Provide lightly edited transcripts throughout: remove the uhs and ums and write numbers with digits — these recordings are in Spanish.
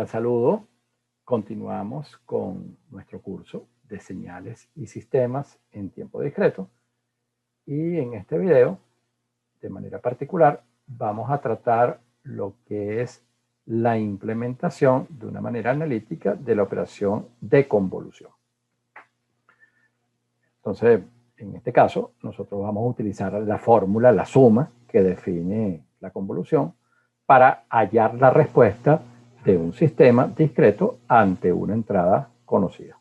cordial saludo. Continuamos con nuestro curso de señales y sistemas en tiempo discreto. Y en este video, de manera particular, vamos a tratar lo que es la implementación de una manera analítica de la operación de convolución. Entonces, en este caso, nosotros vamos a utilizar la fórmula, la suma que define la convolución para hallar la respuesta de un sistema discreto ante una entrada conocida.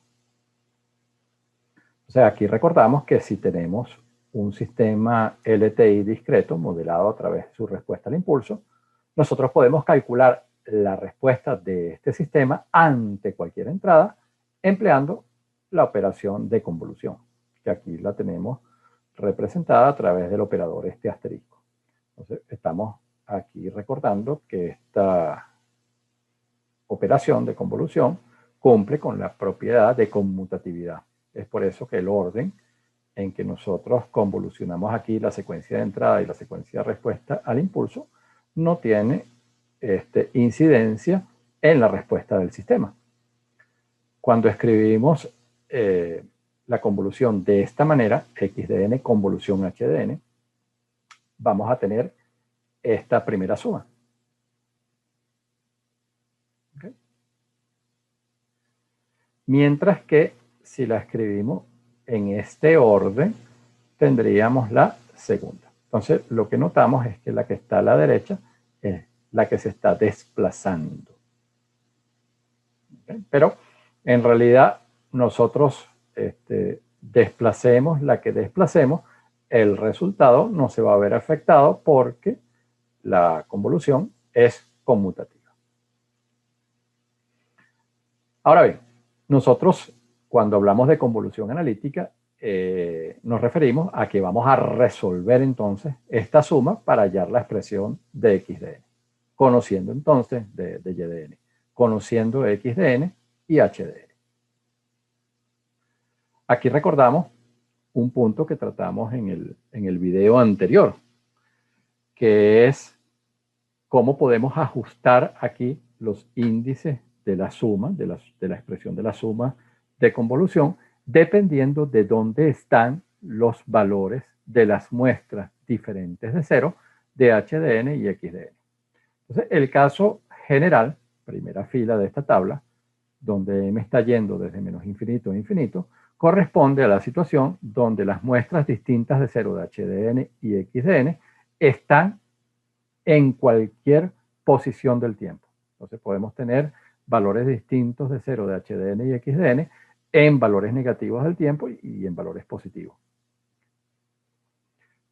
O sea, aquí recordamos que si tenemos un sistema LTI discreto modelado a través de su respuesta al impulso, nosotros podemos calcular la respuesta de este sistema ante cualquier entrada empleando la operación de convolución, que aquí la tenemos representada a través del operador este asterisco. Entonces, estamos aquí recordando que esta operación de convolución cumple con la propiedad de conmutatividad. Es por eso que el orden en que nosotros convolucionamos aquí la secuencia de entrada y la secuencia de respuesta al impulso no tiene incidencia en la respuesta del sistema. Cuando escribimos la convolución de esta manera, x de n convolución h de n, vamos a tener esta primera suma. ¿Okay? Mientras que si la escribimos en este orden, tendríamos la segunda. Entonces, lo que notamos es que la que está a la derecha es la que se está desplazando. ¿Okay? Pero, en realidad, nosotros desplacemos la que desplacemos, el resultado no se va a ver afectado porque la convolución es conmutativa. Ahora bien, nosotros cuando hablamos de convolución analítica nos referimos a que vamos a resolver entonces esta suma para hallar la expresión de x de n, conociendo entonces de y de n, conociendo x de n y h de n. Aquí recordamos un punto que tratamos en el video anterior, que es cómo podemos ajustar aquí los índices de la suma, de la expresión de la suma de convolución, dependiendo de dónde están los valores de las muestras diferentes de 0 de h de n y x de n. Entonces, el caso general, primera fila de esta tabla, donde m está yendo desde menos infinito a infinito, corresponde a la situación donde las muestras distintas de 0 de h de n y x de n están en cualquier posición del tiempo. Entonces podemos tener valores distintos de 0 de h de n y x de n en valores negativos del tiempo y en valores positivos.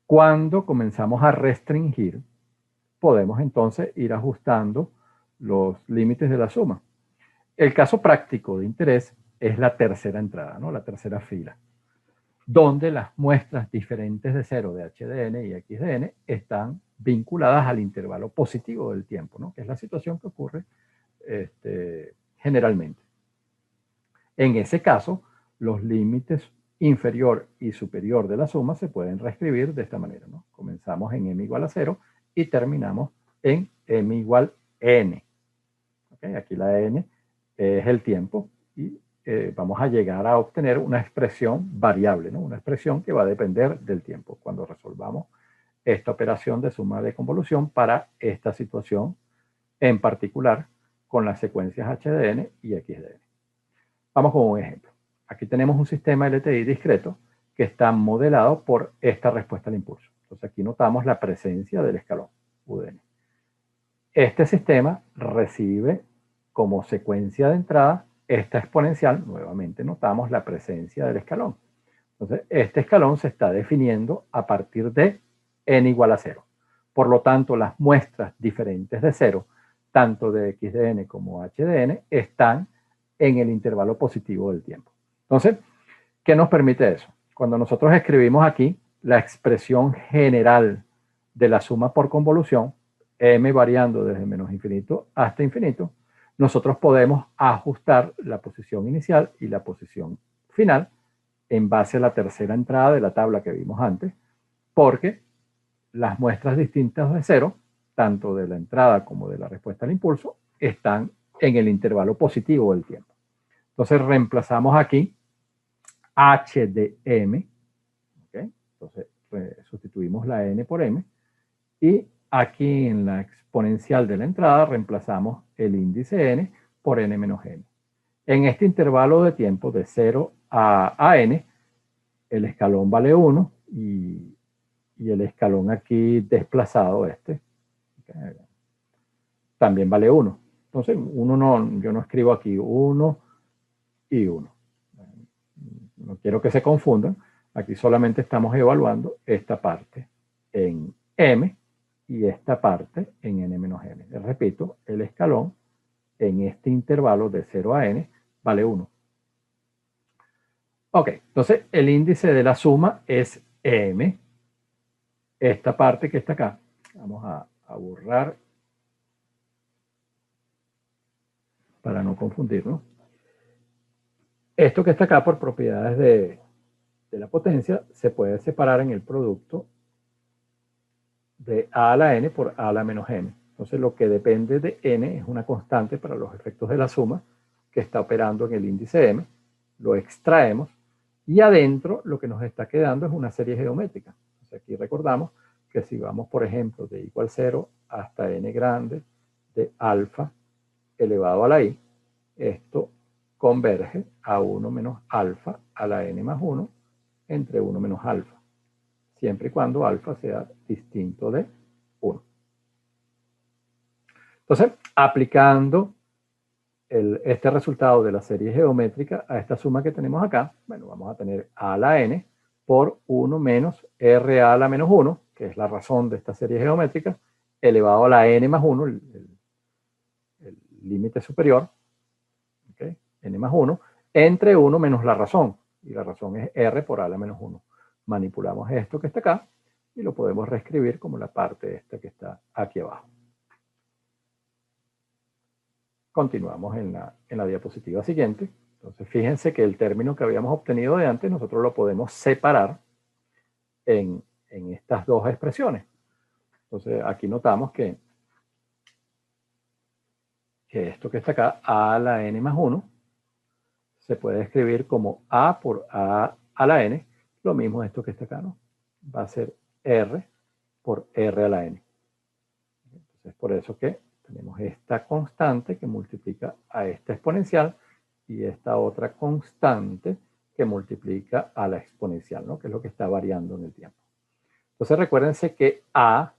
Cuando comenzamos a restringir, podemos entonces ir ajustando los límites de la suma. El caso práctico de interés es la tercera entrada, ¿no? La tercera fila, donde las muestras diferentes de 0 de h de n y x de n están vinculadas al intervalo positivo del tiempo, ¿no? Que es la situación que ocurre generalmente. En ese caso, los límites inferior y superior de la suma se pueden reescribir de esta manera, ¿no? Comenzamos en m igual a 0 y terminamos en m igual n. ¿Okay? Aquí la n es el tiempo y vamos a llegar a obtener una expresión variable, ¿no? Una expresión que va a depender del tiempo cuando resolvamos esta operación de suma de convolución para esta situación en particular con las secuencias h de n y x de n. Vamos con un ejemplo. Aquí tenemos un sistema LTI discreto que está modelado por esta respuesta al impulso. Entonces aquí notamos la presencia del escalón U de n. Este sistema recibe como secuencia de entrada esta exponencial. Nuevamente notamos la presencia del escalón. Entonces este escalón se está definiendo a partir de n igual a 0. Por lo tanto, las muestras diferentes de 0, tanto de x de n como h de n, están en el intervalo positivo del tiempo. Entonces, ¿qué nos permite eso? Cuando nosotros escribimos aquí la expresión general de la suma por convolución, m variando desde menos infinito hasta infinito, nosotros podemos ajustar la posición inicial y la posición final en base a la tercera entrada de la tabla que vimos antes, porque las muestras distintas de 0, tanto de la entrada como de la respuesta al impulso, están en el intervalo positivo del tiempo. Entonces reemplazamos aquí h de m, ¿okay? Entonces sustituimos la n por m, y aquí en la exponencial de la entrada reemplazamos el índice n por n menos m. En este intervalo de tiempo de 0 a n, el escalón vale 1 y el escalón aquí desplazado, también vale 1. Entonces, yo no escribo aquí 1 y 1. No quiero que se confundan. Aquí solamente estamos evaluando esta parte en m y esta parte en n menos m. Les repito, el escalón en este intervalo de 0 a n vale 1. Ok, entonces el índice de la suma es m. Esta parte que está acá, vamos a borrar para no confundirnos. Esto que está acá por propiedades de la potencia se puede separar en el producto de a a la n por a a la menos m. Entonces lo que depende de n es una constante para los efectos de la suma que está operando en el índice m. Lo extraemos y adentro lo que nos está quedando es una serie geométrica. Entonces aquí recordamos que si vamos, por ejemplo, de igual 0 hasta n grande de alfa elevado a la i, esto converge a 1 menos alfa a la n más 1 entre 1 menos alfa, siempre y cuando alfa sea distinto de 1. Entonces, aplicando este resultado de la serie geométrica a esta suma que tenemos acá, bueno, vamos a tener a la n por 1 menos r a la menos 1, que es la razón de esta serie geométrica, elevado a la n más 1, el límite superior, ¿okay? N más 1, entre 1 menos la razón, y la razón es r por a la menos 1. Manipulamos esto que está acá y lo podemos reescribir como la parte esta que está aquí abajo. Continuamos en la diapositiva siguiente. Entonces fíjense que el término que habíamos obtenido de antes nosotros lo podemos separar en estas dos expresiones. Entonces aquí notamos que esto que está acá, a a la n más 1, se puede escribir como a por a a la n. Lo mismo esto que está acá, ¿no? Va a ser r por r a la n. Entonces por eso que tenemos esta constante que multiplica a esta exponencial y esta otra constante que multiplica a la exponencial, ¿no? Que es lo que está variando en el tiempo. Entonces recuérdense que a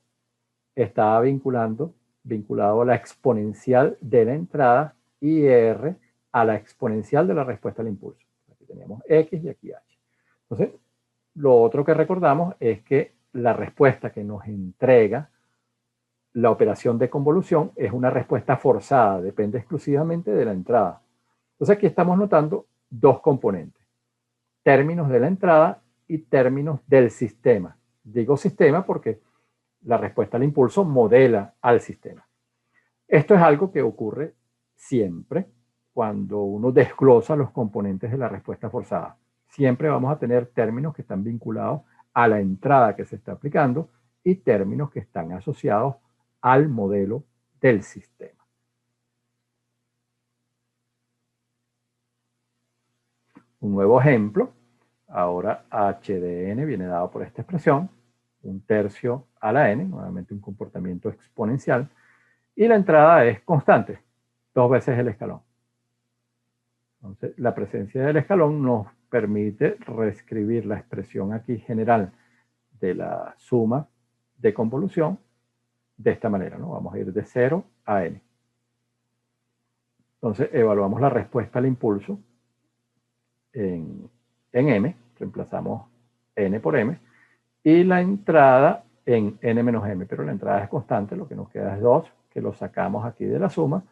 está vinculado a la exponencial de la entrada y r a la exponencial de la respuesta al impulso. Aquí teníamos x y aquí h. Entonces, lo otro que recordamos es que la respuesta que nos entrega la operación de convolución es una respuesta forzada, depende exclusivamente de la entrada. Entonces aquí estamos notando dos componentes, términos de la entrada y términos del sistema. Digo sistema porque la respuesta al impulso modela al sistema. Esto es algo que ocurre siempre cuando uno desglosa los componentes de la respuesta forzada. Siempre vamos a tener términos que están vinculados a la entrada que se está aplicando y términos que están asociados al modelo del sistema. Un nuevo ejemplo, ahora h de n viene dado por esta expresión, 1/3 a la n, nuevamente un comportamiento exponencial, y la entrada es constante, 2 veces el escalón. Entonces, la presencia del escalón nos permite reescribir la expresión aquí general de la suma de convolución de esta manera, ¿no? Vamos a ir de 0 a n. Entonces, evaluamos la respuesta al impulso en m, reemplazamos n por m, y la entrada en n menos m, pero la entrada es constante, lo que nos queda es 2, que lo sacamos aquí de la suma,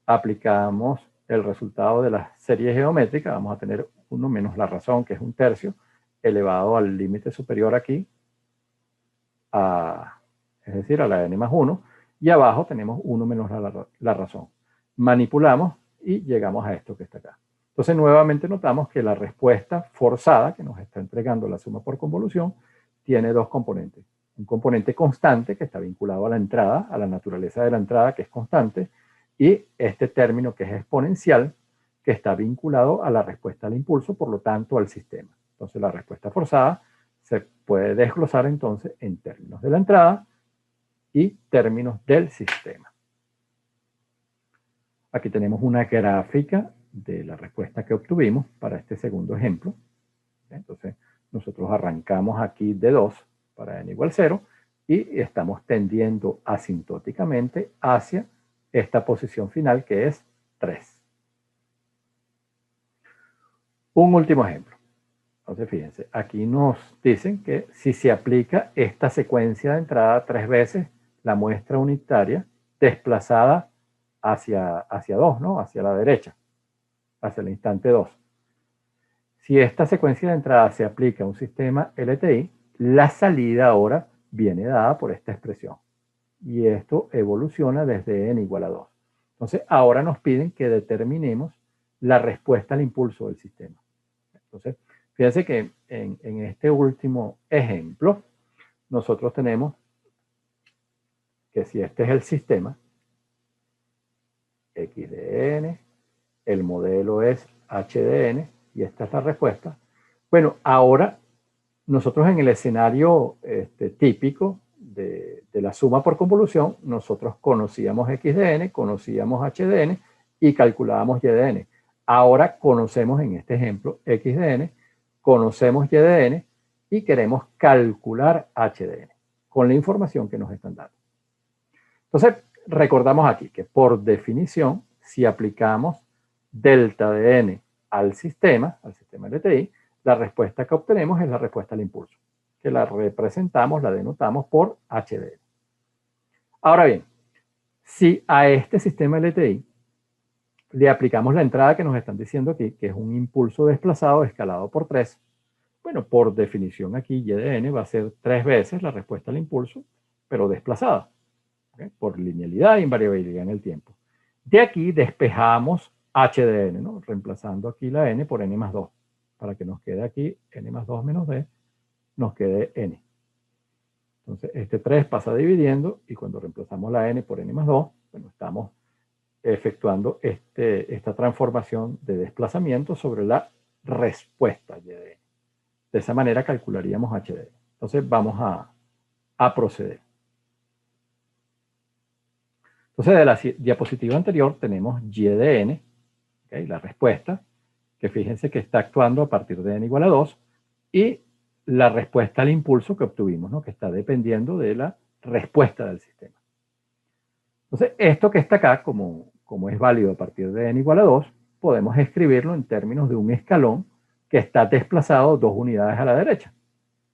aplicamos el resultado de la serie geométrica, vamos a tener 1 menos la razón, que es 1/3, elevado al límite superior aquí, es decir, a la n más 1, y abajo tenemos 1 menos la razón. Manipulamos y llegamos a esto que está acá. Entonces nuevamente notamos que la respuesta forzada que nos está entregando la suma por convolución tiene dos componentes. Un componente constante que está vinculado a la entrada, a la naturaleza de la entrada que es constante, y este término que es exponencial, que está vinculado a la respuesta al impulso, por lo tanto al sistema. Entonces la respuesta forzada se puede desglosar entonces en términos de la entrada y términos del sistema. Aquí tenemos una gráfica de la respuesta que obtuvimos para este segundo ejemplo. Entonces nosotros arrancamos aquí de 2 para n igual 0 y estamos tendiendo asintóticamente hacia esta posición final que es 3. Un último ejemplo. Entonces fíjense, aquí nos dicen que si se aplica esta secuencia de entrada 3 veces, la muestra unitaria desplazada hacia 2, ¿no? Hacia la derecha, hacia el instante 2. Si esta secuencia de entrada se aplica a un sistema LTI, la salida ahora viene dada por esta expresión. Y esto evoluciona desde n igual a 2. Entonces, ahora nos piden que determinemos la respuesta al impulso del sistema. Entonces, fíjense que en este último ejemplo, nosotros tenemos que si este es el sistema, x de n, el modelo es h de n, y esta es la respuesta. Bueno, ahora nosotros en el escenario típico de la suma por convolución, nosotros conocíamos x de n, conocíamos h de n y calculábamos y de n. Ahora conocemos en este ejemplo x de n, conocemos y de n y queremos calcular h de n con la información que nos están dando. Entonces, recordamos aquí que por definición, si aplicamos delta de n al sistema LTI, la respuesta que obtenemos es la respuesta al impulso, que la representamos, la denotamos por h de n. Ahora bien, si a este sistema LTI le aplicamos la entrada que nos están diciendo aquí, que es un impulso desplazado escalado por 3, bueno, por definición aquí y de n va a ser 3 veces la respuesta al impulso, pero desplazada, ¿okay? Por linealidad e invariabilidad en el tiempo. De aquí despejamos h de n, ¿no? Reemplazando aquí la n por n más 2, para que nos quede aquí n más 2 menos d, nos quede n. Entonces este 3 pasa dividiendo y cuando reemplazamos la n por n más 2, bueno, estamos efectuando esta transformación de desplazamiento sobre la respuesta y de n. De esa manera calcularíamos h de n. Entonces vamos a proceder. Entonces de la diapositiva anterior tenemos y de n, ¿okay? La respuesta, que fíjense que está actuando a partir de n igual a 2, y la respuesta al impulso que obtuvimos, ¿no? Que está dependiendo de la respuesta del sistema. Entonces, esto que está acá, como es válido a partir de n igual a 2, podemos escribirlo en términos de un escalón que está desplazado 2 unidades a la derecha.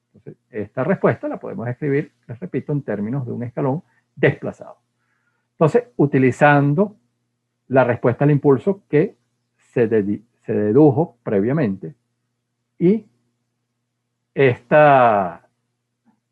Entonces, esta respuesta la podemos escribir, les repito, en términos de un escalón desplazado. Entonces, utilizando la respuesta al impulso que se dedujo previamente y esta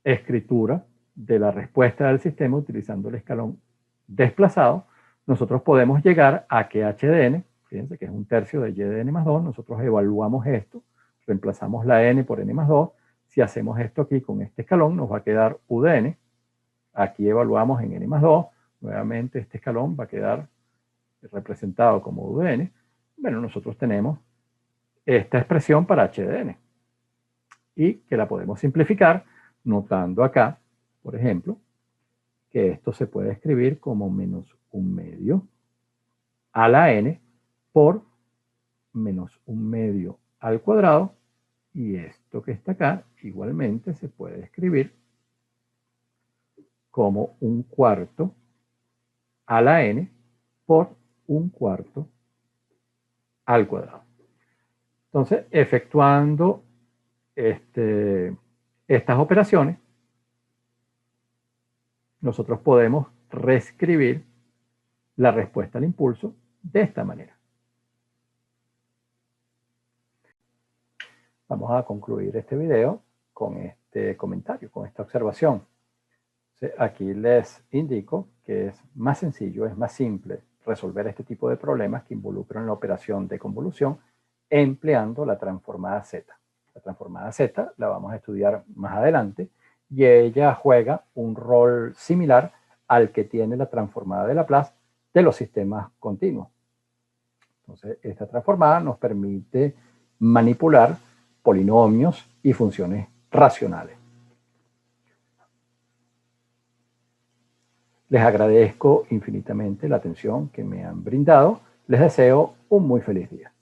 escritura de la respuesta del sistema utilizando el escalón desplazado, nosotros podemos llegar a que h de n, fíjense que es un tercio de y de n más 2, nosotros evaluamos esto, reemplazamos la n por n más 2, si hacemos esto aquí con este escalón nos va a quedar u de n, aquí evaluamos en n más 2, nuevamente este escalón va a quedar representado como u de n, bueno, nosotros tenemos esta expresión para h de n, y que la podemos simplificar notando acá, por ejemplo, que esto se puede escribir como menos 1/2 a la n por menos 1/2 al cuadrado, y esto que está acá igualmente se puede escribir como 1/4 a la n por 1/4 al cuadrado. Entonces, efectuando estas operaciones, nosotros podemos reescribir la respuesta al impulso de esta manera. Vamos a concluir este video con este comentario, con esta observación. Aquí les indico que es más sencillo, es más simple resolver este tipo de problemas que involucran la operación de convolución empleando la transformada Z. La transformada Z la vamos a estudiar más adelante y ella juega un rol similar al que tiene la transformada de Laplace de los sistemas continuos. Entonces, esta transformada nos permite manipular polinomios y funciones racionales. Les agradezco infinitamente la atención que me han brindado. Les deseo un muy feliz día.